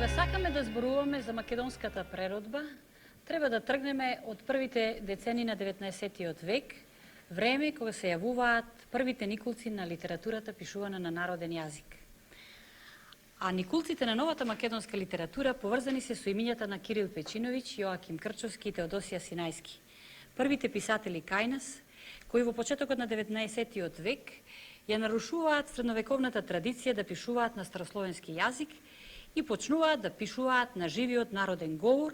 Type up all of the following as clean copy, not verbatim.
Кога сакаме да зборуваме за македонската преродба, треба да тргнеме од првите децени на 19. век, време кога се јавуваат првите никулци на литературата пишувана на народен јазик. А никулците на новата македонска литература поврзани се со имињата на Кирил Печиновиќ, Јоаким Крчовски и Теодосија Синајски. Првите писатели кај нас, кои во почетокот на 19. век ја нарушуваат средновековната традиција да пишуваат на старословенски јазик и почнуваат да пишуваат на живиот народен говор,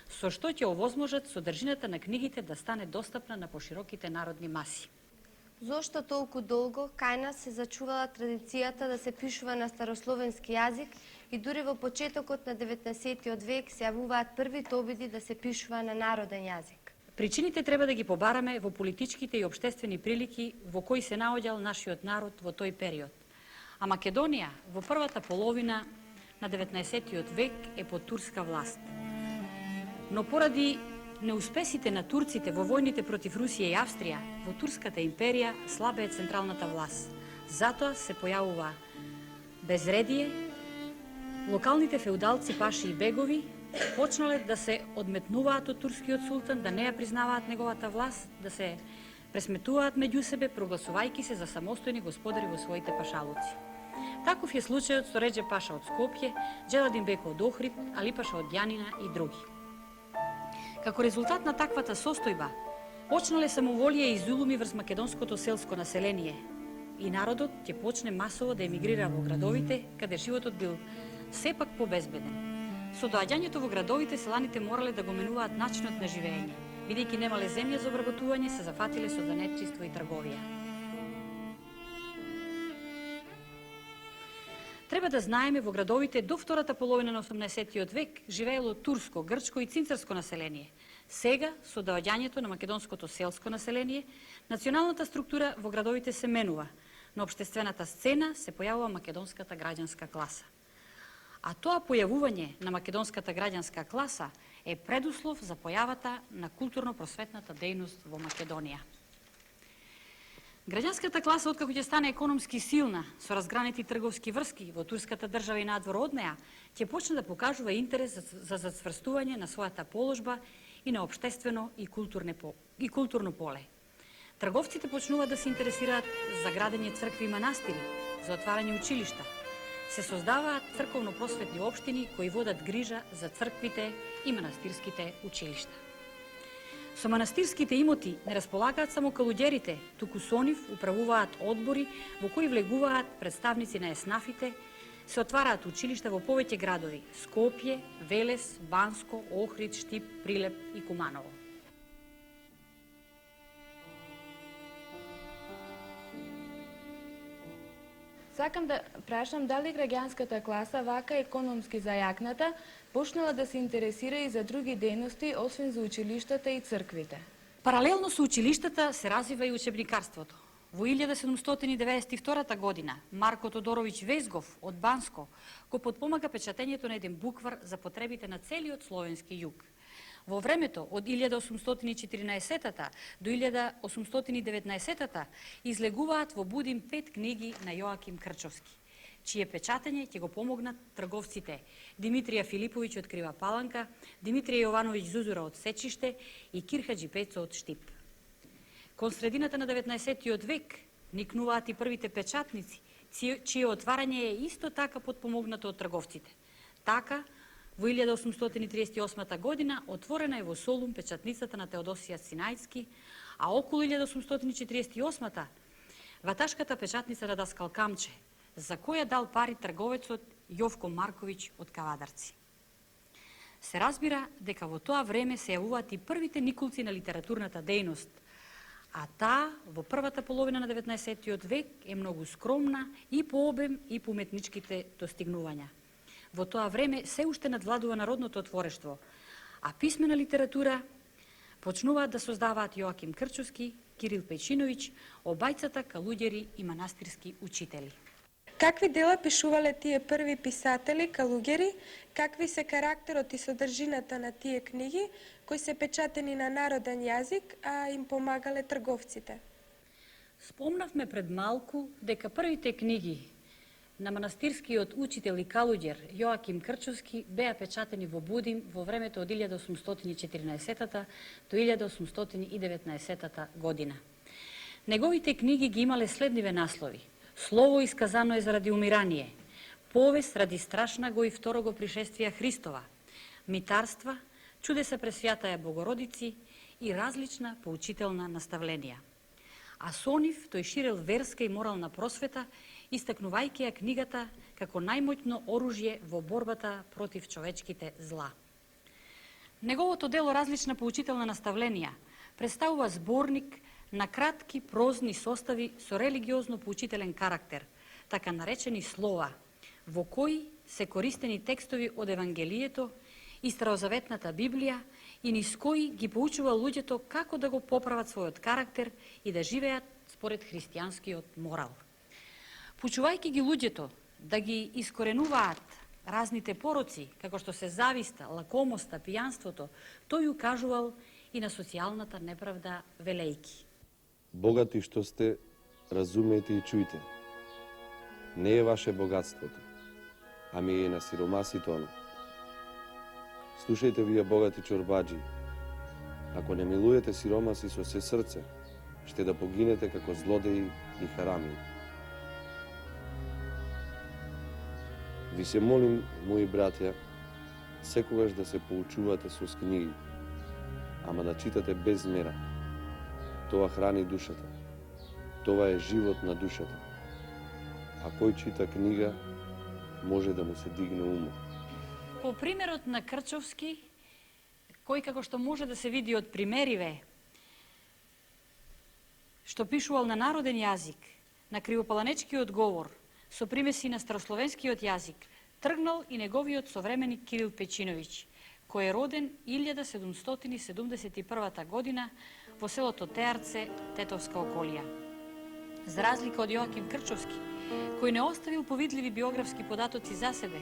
со што ќе овозможат содржината на книгите да стане достапна на пошироките народни маси. Зошто толку долго кај нас се зачувала традицијата да се пишува на старословенски јазик и дури во почетокот на 19. век се јавуваат првите обиди да се пишува на народен јазик? Причините треба да ги побараме во политичките и општествени прилики во кои се наоѓал нашиот народ во тој период. А Македонија во првата половина на 19. век е под турска власт. Но поради неуспесите на турците во војните против Русија и Австрија, во Турската империја слабе е централната власт. Затоа се појавува безредие, локалните феудалци, паши и бегови почнале да се одметнуваат од турскиот султан, да не ја признаваат неговата власт, да се пресметуваат меѓу себе, прогласувајќи се за самостојни господари во своите пашалуци. Таков е случајот со Реџеп Паша од Скопје, Джеладин Беко од Охрид, Али Паша од Јанина и други. Како резултат на таквата состојба, почнале самоволија и зулуми врз македонското селско население и народот ќе почне масово да емигрира во градовите, каде животот бил сепак побезбеден. Со доаѓањето во градовите, селаните морале да го менуваат начинот на живење, бидејќи немале земја за обработување, се зафатиле со занетчиство и трговија. Треба да знаеме, во градовите до втората половина на 18. век живеело турско, грчко и цинцарско население. Сега, со доаѓањето на македонското селско население, националната структура во градовите се менува. На општествената сцена се појавува македонската граѓанска класа. А тоа појавување на македонската граѓанска класа е предуслов за појавата на културно-просветната дејност во Македонија. Граѓанската класа, откако ќе стане економски силна, со разгранети трговски врски во турската држава и надвор од неа, ќе почне да покажува интерес за зацврстување на својата положба и на општествено и културно поле. Трговците почнуваат да се интересираат за градење цркви и манастири, за отварање училишта. Се создаваат црковно-просветни општини кои водат грижа за црквите и манастирските училишта. Со манастирските имоти не располагаат само калуѓерите, туку со нив управуваат одбори во кои влегуваат представници на еснафите, се отвараат училишта во повеќе градови – Скопје, Велес, Банско, Охрид, Штип, Прилеп и Куманово. Сакам да прашам дали граѓанската класа, вака економски зајакната, почнала да се интересира и за други дејности, освен за училиштата и црквите. Паралелно со училиштата се развива и учебникарството. Во 1792 година Марко Тодоровиќ Везгов од Банско го подпомага печатењето на еден буквар за потребите на целиот словенски југ. Во времето од 1814 до 1819 излегуваат во Будим 5 книги на Јоаким Крчовски, чие печатење ќе го помогнат трговците Димитрија Филиповиќ од Крива Паланка, Димитрија Јовановиќ Зузура од Сечиште и Кирхаџи Пецо од Штип. Кон средината на 19. век никнуваат и првите печатници, чие отварање е исто така подпомогнато од трговците. Така, во 1838 година отворена е во Солун печатницата на Теодосија Синајски, а околу 1848 ваташката печатница на Даскал Камче, за која дал пари трговецот Јовко Марковиќ од Кавадарци. Се разбира дека во тоа време се јавуваат и првите никулци на литературната дејност, а таа во првата половина на 19. век е многу скромна и по обем и по уметничките достигнувања. Во тоа време се уште надвладува народното творештво, а писмена литература почнуваат да создаваат Јоаким Крчовски, Кирил Печиновиќ, обајцата калуѓери и манастирски учители. Какви дела пишувале тие први писатели, калуѓери, какви се карактерот и содржината на тие книги, кои се печатени на народен јазик, а им помагале трговците? Спомнавме пред малку дека првите книги на манастирскиот учител и калуѓер Јоаким Крчовски беа печатени во Будим во времето од 1814 до 1819 година. Неговите книги ги имале следниве наслови: Слово исказано е заради умирание, Повест ради страшна го и второго пришествија Христова, Митарства, Чудеса пред Свјатаја Богородици и различна поучителна наставленија. А со нив тој ширел верска и морална просвета, истакнувајќи ја книгата како најмоќно оружје во борбата против човечките зла. Неговото дело Различна поучителна наставленија представува зборник на кратки прозни состави со религиозно поучителен карактер, така наречени слова, во кои се користени текстови од Евангелието и Старозаветната Библија и низ кои ги поучува луѓето како да го поправат својот карактер и да живеат според христијанскиот морал. Поучувајќи ги луѓето да ги искоренуваат разните пороци, како што се зависта, лакомоста, пијанството, тој укажувал и на социјалната неправда велејки. Богати што сте, разумејте и чујте. Не е ваше богатството, ами е на сиромасите оно. Слушајте вие богати чорбаджи. Ако не милуете сиромаси со се срце, ще да погинете како злодеи и харамии. Ви се молим, мои братја, секогаш да се поучувате со книги, ама да читате без мера. Тоа храни душата. Това е живот на душата. А кој чита книга, може да му се дигне умот. По примерот на Крчовски, кој како што може да се види од примериве, што пишувал на народен јазик, на кривопаланечкиот говор, со примеси на старословенскиот јазик, тргнал и неговиот современик Кирил Печиновиќ, кој е роден 1771 година во селото Теарце, Тетовска околија. За разлика од Јоаким Крчовски, кој не оставил повидливи биографски податоци за себе,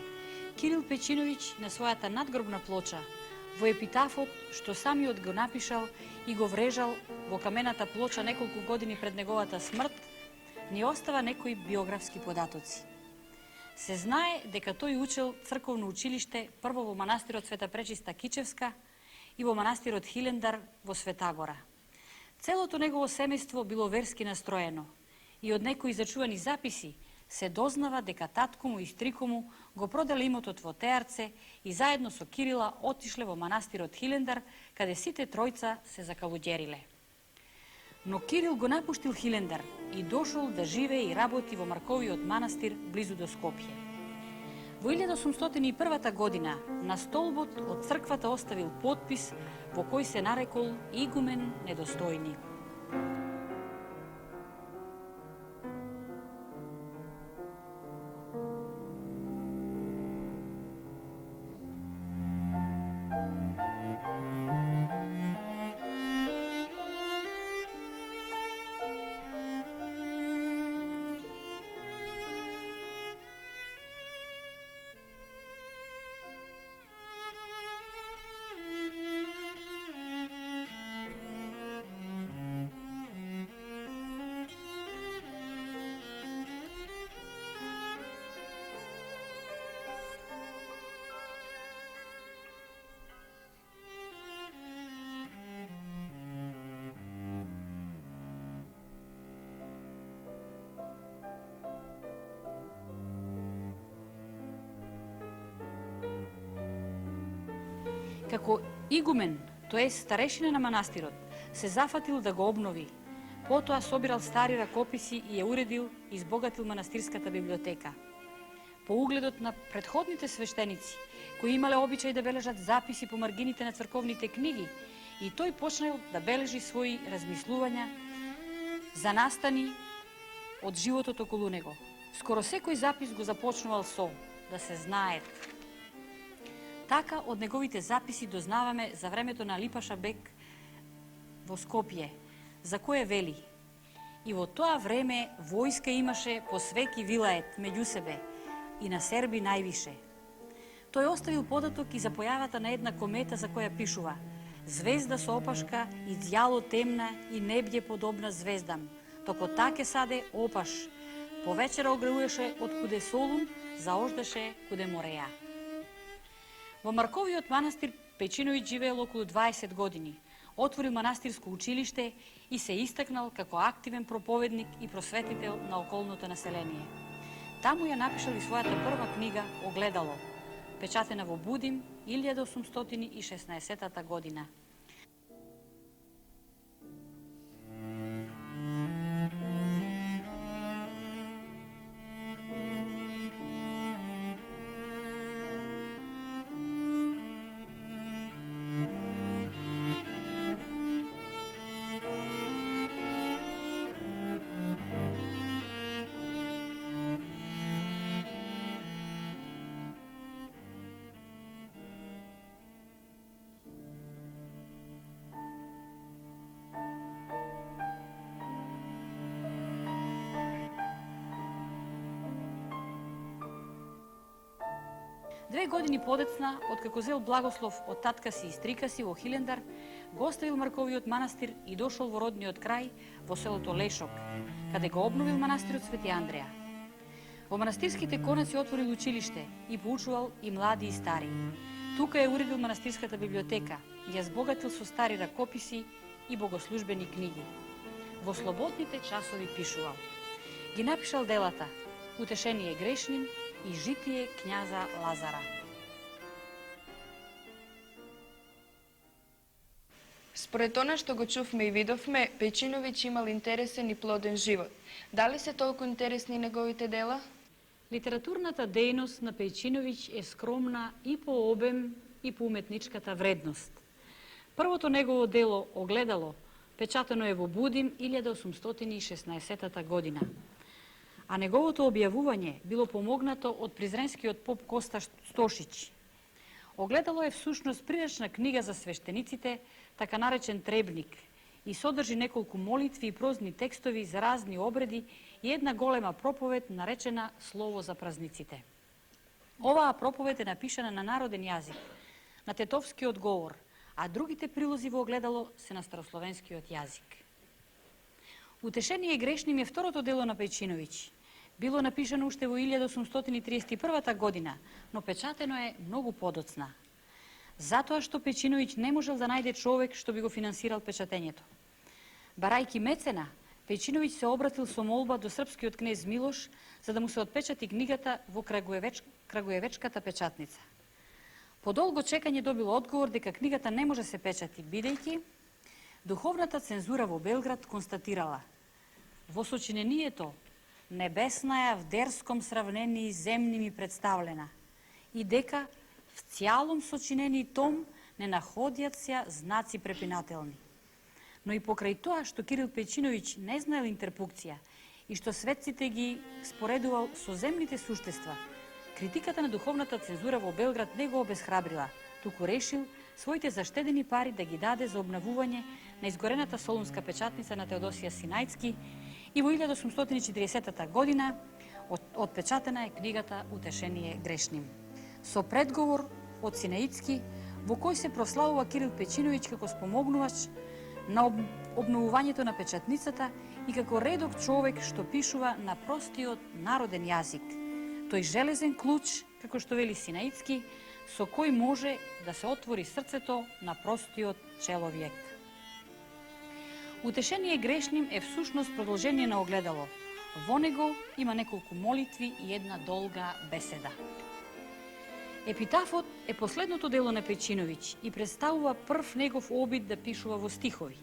Кирил Печиновиќ на својата надгробна плоча, во епитафот што самиот го напишал и го врежал во камената плоча неколку години пред неговата смрт, ни остава некои биографски податоци. Се знае дека тој учел црковно училиште прво во манастирот Света Пречиста Кичевска и во манастирот Хилендар во Светагора. Целото негово семејство било верски настроено и од некои зачувани записи се дознава дека татко му и стрико му го продале имотот во Теарце и заедно со Кирила отишле во манастирот Хилендар, каде сите тројца се закалуѓериле. Но Кирил го напуштил Хилендар и дошол да живее и работи во Марковиот манастир близу до Скопје. Во 1801 година на столбот од црквата оставил потпис во кој се нарекол игумен недостојник. Како игумен, тоа е старешина на манастирот, се зафатил да го обнови. Потоа собирал стари ракописи и ја уредил и избогатил манастирската библиотека. По угледот на претходните свештеници, кои имале обичај да бележат записи по маргините на црковните книги, и тој почнал да бележи своји размислувања за настани од животот околу него. Скоро секој запис го започнувал со да се знаат. Така, од неговите записи дознаваме за времето на Липаша Бек во Скопје, за кое вели: и во тоа време војска имаше по свеки вилает меѓу себе и на серби највише. Тој оставил податок и за појавата на една комета за која пишува: звезда со опашка и дјало темна и небје подобна звездам, токо таке саде опаш, Повечера огревуваше од куде Солун, заождаше куде Мореја. Во Марковиот манастир Печиновиќ живеел околу 20 години. Отворил манастирско училиште и се истакнал како активен проповедник и просветител на околното население. Таму ја напишал и својата прва книга Огледало, печатена во Будим 1816 година. Две години подецна, откако зел благослов од татка си и стрика си во Хилендар, го оставил Марковиот манастир и дошол во родниот крај, во селото Лешок, каде го обновил манастирот Свети Андреја. Во манастирските конаци отворил училиште и поучувал и млади и стари. Тука е уредил манастирската библиотека и ја збогатил со стари ракописи и богослужбени книги. Во слободните часови пишувал. Ги напишал делата Утешение грешним и Житие књаза Лазара. Според она што го чувме и видовме, Печиновиќ имал интересен и плоден живот. Дали се толку интересни неговите дела? Литературната дејност на Пејчиновиќ е скромна и по обем и по уметничката вредност. Првото негово дело Огледало печатено е во Будим 1816 година. А неговото објавување било помогнато од призренскиот поп Коста Стошиќ. Огледало е всушност приречна книга за свештениците, така наречен требник, и содржи неколку молитви и прозни текстови за разни обреди и една голема проповед наречена Слово за празниците. Оваа проповед е напишана на народен јазик, на тетовскиот говор, а другите прилози во Огледало се на старословенскиот јазик. Утешение грешним е второто дело на Пејчиновиќ. Било напишано уште во 1831 година, но печатено е многу подоцна. Затоа што Пејчиновиќ не можел да најде човек што би го финансирал печатењето. Барајки мецена, Пејчиновиќ се обратил со молба до српскиот кнез Милош за да му се отпечати книгата во Крагуевечката печатница. По долго чекање добил одговор дека книгата не може се печати, бидејќи духовната цензура во Белград констатирала: во сочинението небесна е в дерском сравнени земни ми представлена и дека в цјалом сочинени том не находјат се знаци препинателни. Но и покрај тоа што Кирил Пејчиновиќ не знаел интерпукција и што светците ги споредувал со земните суштества, критиката на духовната цензура во Белград не го обесхрабрила, туку решил своите заштедени пари да ги даде за обнавување на изгорената солунска печатница на Теодосија Синајцки и во 1840 година отпечатена е книгата Утешение грешним. Со предговор од Синајцки во кој се прославува Кирил Пејчиновиќ како спомогнувач на обновувањето на печатницата и како редок човек што пишува на простиот народен јазик. Тој железен клуч, како што вели Синајцки, со кој може да се отвори срцето на простиот человек. Утешение грешним е всушност продолжение на Огледало. Во него има неколку молитви и една долга беседа. Епитафот е последното дело на Пејчиновиќ и представува прв негов обид да пишува во стихови.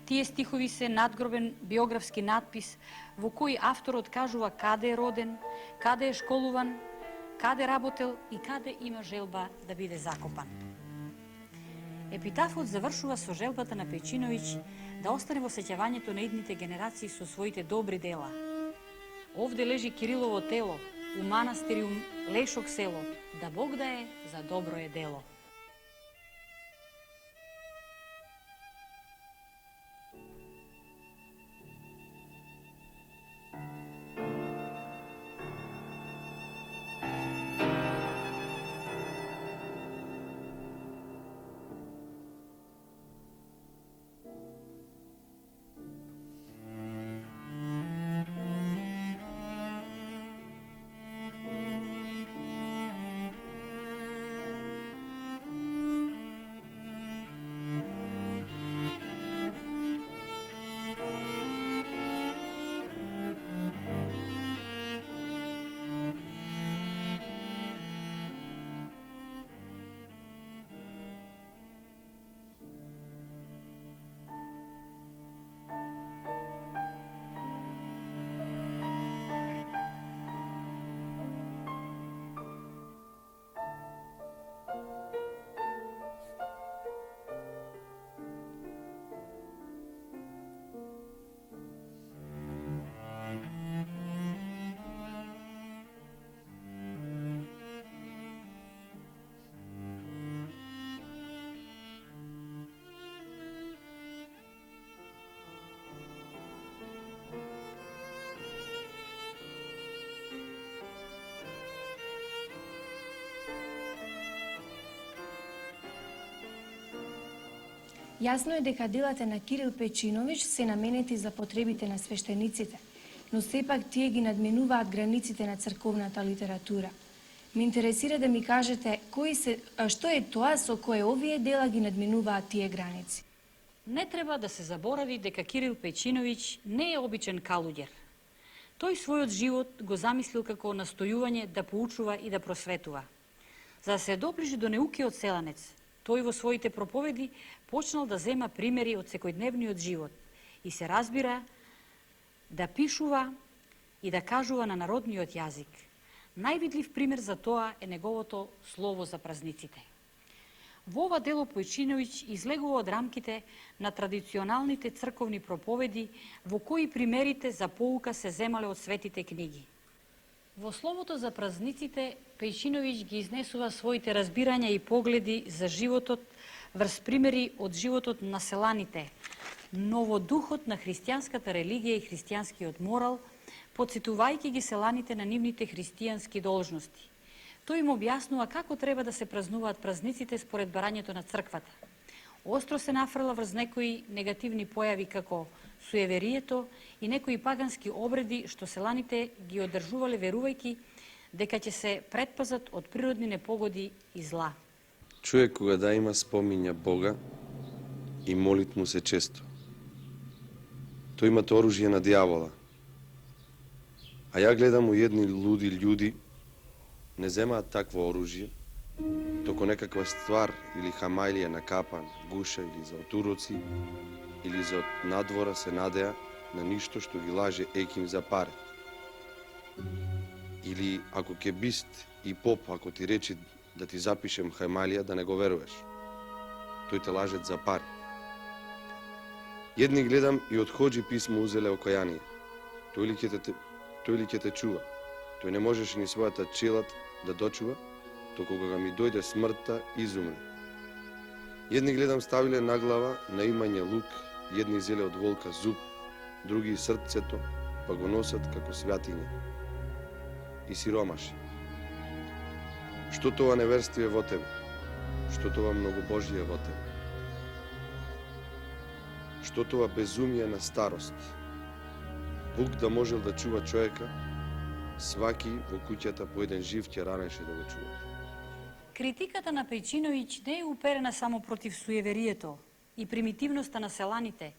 Тие стихови се надгробен биографски надпис во кој авторот кажува каде е роден, каде е школуван, каде работел и каде има желба да биде закопан. Епитафот завршува со желбата на Пејчиновиќ да остане во сеќавањето на идните генерации со своите добри дела. Овде лежи Кирилово тело, у манастирум Лешок село, да Бог да е за добро е дело. Јасно е дека делата на Кирил Печинович се наменети за потребите на свештениците, но сепак тие ги надминуваат границите на црковната литература. Ме интересира да ми кажете што е тоа со кое овие дела ги надминуваат тие граници. Не треба да се заборави дека Кирил Печинович не е обичен калуѓер. Тој својот живот го замислил како настојување да поучува и да просветува. За да се доближи до неукиот селанец, тој во своите проповеди почнал да зема примери од секојдневниот живот и се разбира да пишува и да кажува на народниот јазик. Највидлив пример за тоа е неговото слово за празниците. Во ова дело Печинович излегува од рамките на традиционалните црковни проповеди во кои примерите за поука се земале од светите книги. Во словото за празниците Печинович ги изнесува своите разбирања и погледи за животот врз примери од животот на селаните, но во духот на христијанската религија и христијанскиот морал, подсетувајќи ги селаните на нивните христијански должности. Тој им објаснува како треба да се празнуваат празниците според барањето на црквата. Остро се нафрла врз некои негативни појави како суеверието и некои пагански обреди што селаните ги одржувале верувајќи дека ќе се предпазат од природни непогоди и зла. Човек кога да има спомиња Бога и молит му се често. Тој имате оружје на дијавола. А ја гледам у едни луди људи не земаат такво оружје, току некаква ствар или хамајлија на капан, гуша или за отуроци, или за надвора се надеа на ништо што ги лаже еким за паре. Или ако ке бист и поп, ако ти речи да ти запишем хамајлија, да не го веруваш. Тој те лажет за пари. Едни гледам и од хоџи писмо узеле окајание. Тој ли ќе те чува? Тој не можеше ни својата челат да дочува, току кога ми дојде смртта, изумре. Едни гледам ставиле на глава на имање лук, едни зеле од волка зуб, други срцето, па го носат како свјатиња. И сиромаши. Што тоа неверствие во тебе? Што тоа многобожие во тебе? Што тоа безумие на старост? Бук да можел да чува човека, сваки во куќата по еден жив ќе ранеше да го чува. Критиката на Печинович не е уперена само против суеверието и примитивноста на селаните,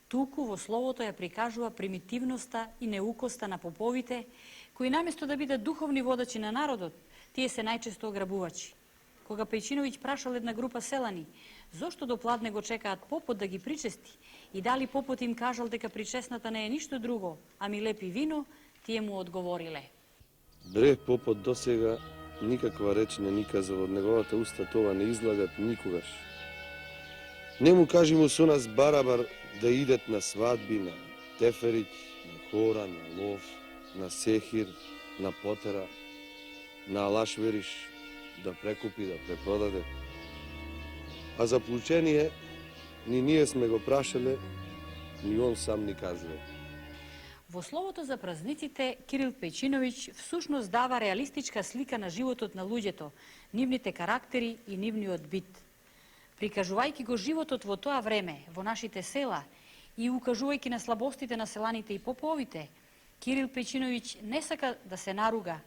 туку во словото ја прикажува примитивноста и неукоста на поповите, кои наместо да бидат духовни водачи на народот, тие се најчесто ограбувачи. Кога Печинович прашал една група селани, зошто до пладне го чекаат попот да ги причести и дали попот им кажал дека причесната не е ништо друго, ами лепи вино, тие му одговориле. Бре, попот досега никаква реч не ни казал, од неговата уста това не излагат никогаш. Не му кажи му со нас барабар да идет на свадби, на теферич, на хора, на лов, на сехир, на потера, на алашвериш, да прекупи, да препродаде. А за получение, ни ние сме го прашале, ни он сам ни кажува. Во словото за празниците, Кирил Печинович всушност дава реалистичка слика на животот на луѓето, нивните карактери и нивниот бит. Прикажувајќи го животот во тоа време, во нашите села и укажувајќи на слабостите на селаните и поповите, Кирил Печинович не сака да се наруга,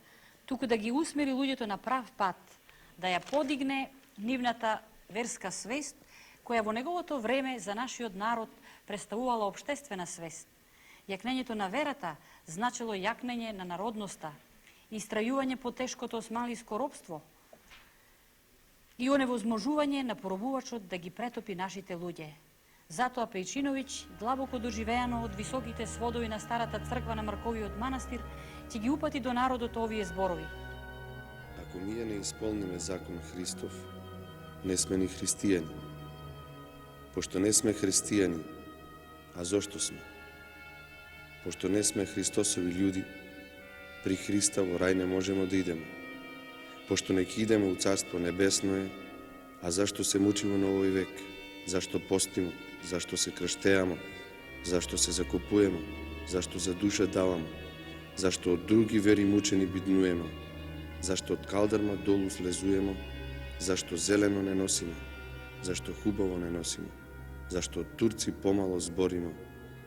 туку да ги усмери луѓето на прав пат, да ја подигне нивната верска свест, која во неговото време за нашиот народ представувала обштествена свест. Јакнењето на верата значило јакнење на народноста, истрајување по тешкото османлиско робство и оневозможување на поробувачот да ги претопи нашите луѓе. Затоа Печинович, длабоко доживеано од високите сводови на старата црква на Марковиот манастир, ќе ги упати до народот овие зборови. Ако ние не исполниме закон Христов, не сме ни христијани. Пошто не сме христијани, а зошто сме? Пошто не сме Христосови људи, при Христа во рај не можемо да идеме. Пошто не ќе идеме у Царство Небесно е, а зашто се мучимо на овој век? Зашто постимо? Зашто се крштеаме? Зашто се закупуваме? Зашто за душа даваме? Зашто од други вери мучени биднуеме? Зашто од калдерма долу слезуеме? Зашто зелено не носиме? Зашто хубаво не носиме? зашто турци помало збориме,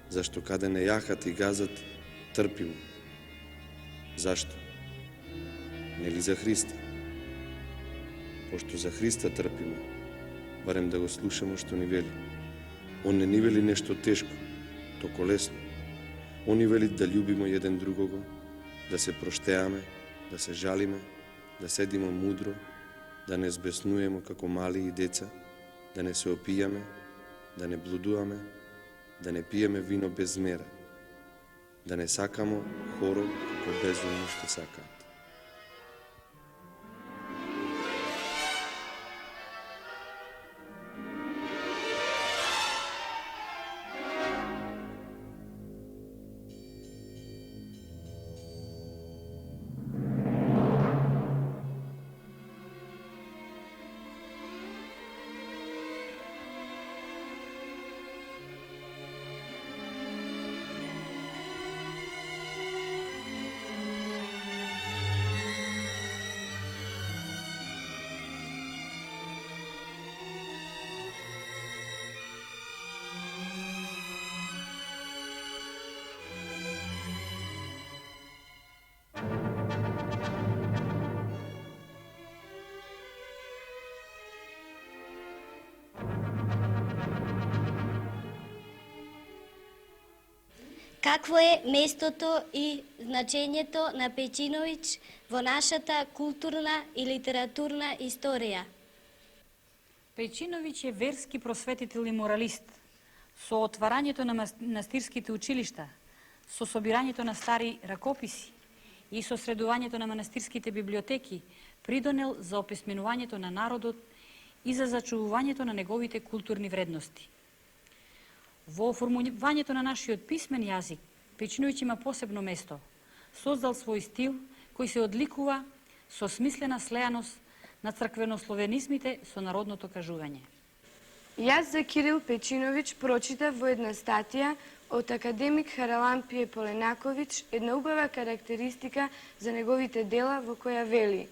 зашто каде не јахат и газат, трпимо. Зашто? Нели за Христа? Пошто за Христа трпимо, барем да го слушаме што ни вели. Он не ни вели нешто тешко, току лесно. Он ни вели да љубиме еден другого, да се проштеаме, да се жалиме, да седиме мудро, да не збеснуеме како мали и деца, да не се опијаме, да не блудуваме, да не пиеме вино без мера, да не сакамо хоро како безумно што сакаат. Какво е местото и значењето на Пејчиновиќ во нашата културна и литературна историја? Пејчиновиќ е верски просветител и моралист. Со отварањето на манастирските училишта, со собирањето на стари ракописи и со средувањето на манастирските библиотеки придонел за описменувањето на народот и за зачувувањето на неговите културни вредности. Во оформувањето на нашиот писмен јазик, Пејчиновиќ има посебно место. Создал свој стил кој се одликува со смислена слеаност на црквенословенизмите со народното кажување. Јас за Кирил Пејчиновиќ прочитав во една статија од академик Харалампие Поленаковиќ една убава карактеристика за неговите дела во која вели: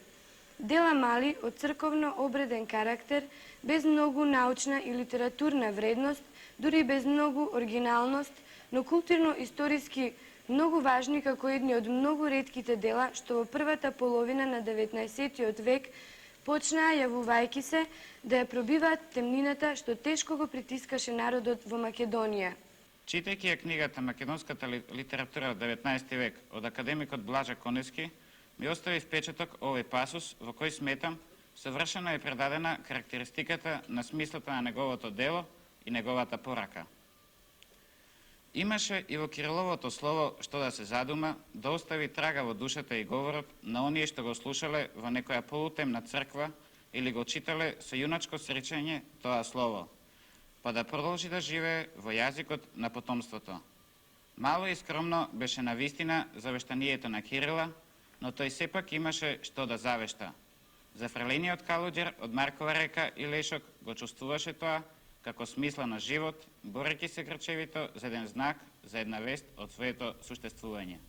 дела мали од црковно обреден карактер, без многу научна и литературна вредност, дури без многу оригиналност, но културно-историски многу важни како едни од многу ретките дела што во првата половина на 19. век почнаа јавувајќи се да ја пробиваат темнината што тешко го притискаше народот во Македонија. Читајќи ја книгата Македонската литература од 19. век од академикот Блажа Коневски, ми остави впечаток овој пасус во кој сметам совршено е предадена карактеристиката на смислата на неговото дело и неговата порака. Имаше и во Кириловото слово што да се задума, да остави трага во душата и говорот на оние што го слушале во некоја полутемна црква или го читале со јуначко среќање тоа слово, па да продолжи да живее во јазикот на потомството. Мало и скромно беше навистина завештанието на Кирила, но тој сепак имаше што да завешта. Зафрелениот калуѓер од Маркова река и Лешок го чувствуваше тоа како смисла на живот, борејќи се грчевито за еден знак, за една вест од своето существување.